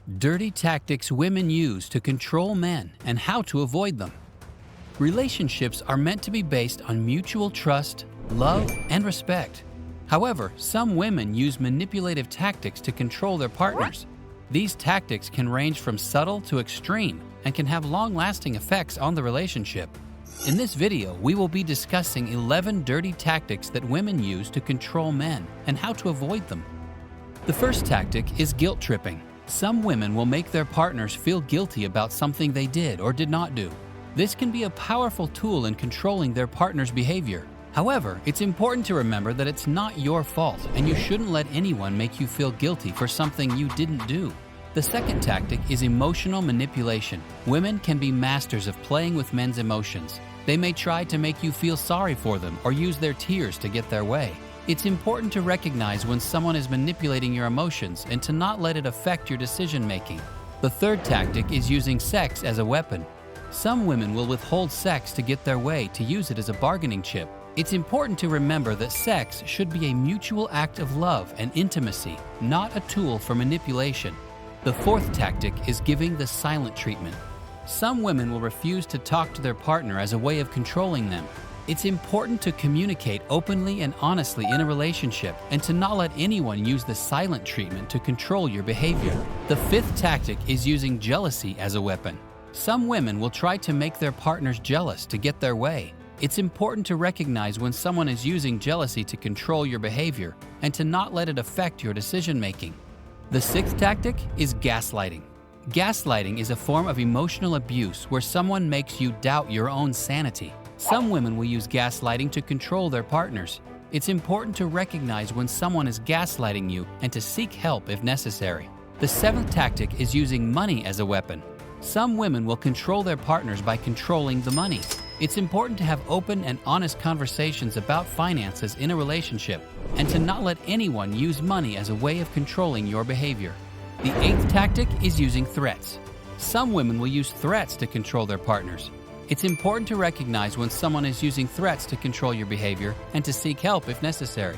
Dirty tactics women use to control men and how to avoid them. Relationships are meant to be based on mutual trust, love, and respect. However, some women use manipulative tactics to control their partners. These tactics can range from subtle to extreme and can have long-lasting effects on the relationship. In this video, we will be discussing 11 dirty tactics that women use to control men and how to avoid them. The first tactic is guilt tripping. Some women will make their partners feel guilty about something they did or did not do. This can be a powerful tool in controlling their partner's behavior. However, it's important to remember that it's not your fault, and you shouldn't let anyone make you feel guilty for something you didn't do. The second tactic is emotional manipulation. Women can be masters of playing with men's emotions. They may try to make you feel sorry for them or use their tears to get their way. It's important to recognize when someone is manipulating your emotions and to not let it affect your decision-making. The third tactic is using sex as a weapon. Some women will withhold sex to get their way, to use it as a bargaining chip. It's important to remember that sex should be a mutual act of love and intimacy, not a tool for manipulation. The fourth tactic is giving the silent treatment. Some women will refuse to talk to their partner as a way of controlling them. It's important to communicate openly and honestly in a relationship and to not let anyone use the silent treatment to control your behavior. The fifth tactic is using jealousy as a weapon. Some women will try to make their partners jealous to get their way. It's important to recognize when someone is using jealousy to control your behavior and to not let it affect your decision-making. The sixth tactic is gaslighting. Gaslighting is a form of emotional abuse where someone makes you doubt your own sanity. Some women will use gaslighting to control their partners. It's important to recognize when someone is gaslighting you and to seek help if necessary. The seventh tactic is using money as a weapon. Some women will control their partners by controlling the money. It's important to have open and honest conversations about finances in a relationship and to not let anyone use money as a way of controlling your behavior. The eighth tactic is using threats. Some women will use threats to control their partners. It's important to recognize when someone is using threats to control your behavior and to seek help if necessary.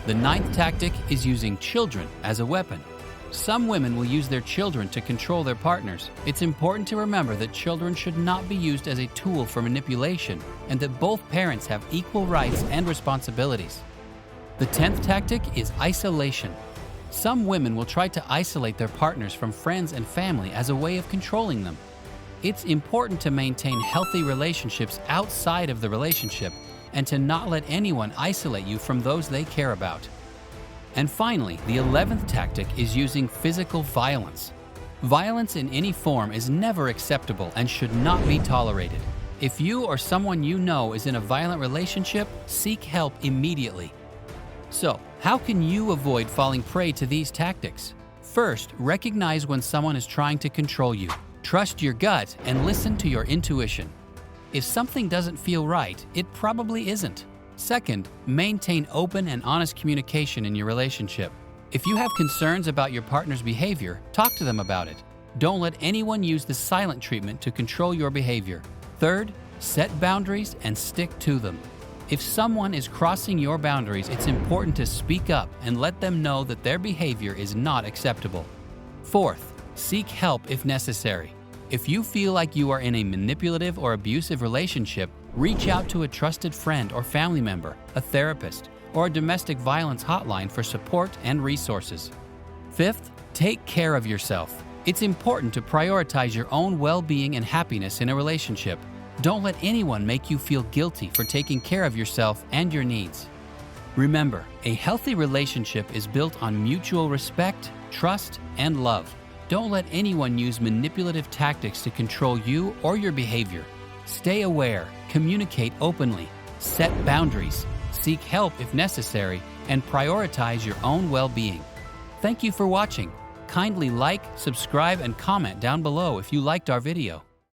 The ninth tactic is using children as a weapon. Some women will use their children to control their partners. It's important to remember that children should not be used as a tool for manipulation and that both parents have equal rights and responsibilities. The 10th tactic is isolation. Some women will try to isolate their partners from friends and family as a way of controlling them. It's important to maintain healthy relationships outside of the relationship and to not let anyone isolate you from those they care about. And finally, the 11th tactic is using physical violence. Violence in any form is never acceptable and should not be tolerated. If you or someone you know is in a violent relationship, seek help immediately. So, how can you avoid falling prey to these tactics? First, recognize when someone is trying to control you. Trust your gut and listen to your intuition. If something doesn't feel right, it probably isn't. Second, maintain open and honest communication in your relationship. If you have concerns about your partner's behavior, talk to them about it. Don't let anyone use the silent treatment to control your behavior. Third, set boundaries and stick to them. If someone is crossing your boundaries, it's important to speak up and let them know that their behavior is not acceptable. Fourth, seek help if necessary. If you feel like you are in a manipulative or abusive relationship, reach out to a trusted friend or family member, a therapist, or a domestic violence hotline for support and resources. Fifth, take care of yourself. It's important to prioritize your own well-being and happiness in a relationship. Don't let anyone make you feel guilty for taking care of yourself and your needs. Remember, a healthy relationship is built on mutual respect, trust, and love. Don't let anyone use manipulative tactics to control you or your behavior. Stay aware, communicate openly, set boundaries, seek help if necessary, and prioritize your own well-being. Thank you for watching. Kindly like, subscribe, and comment down below if you liked our video.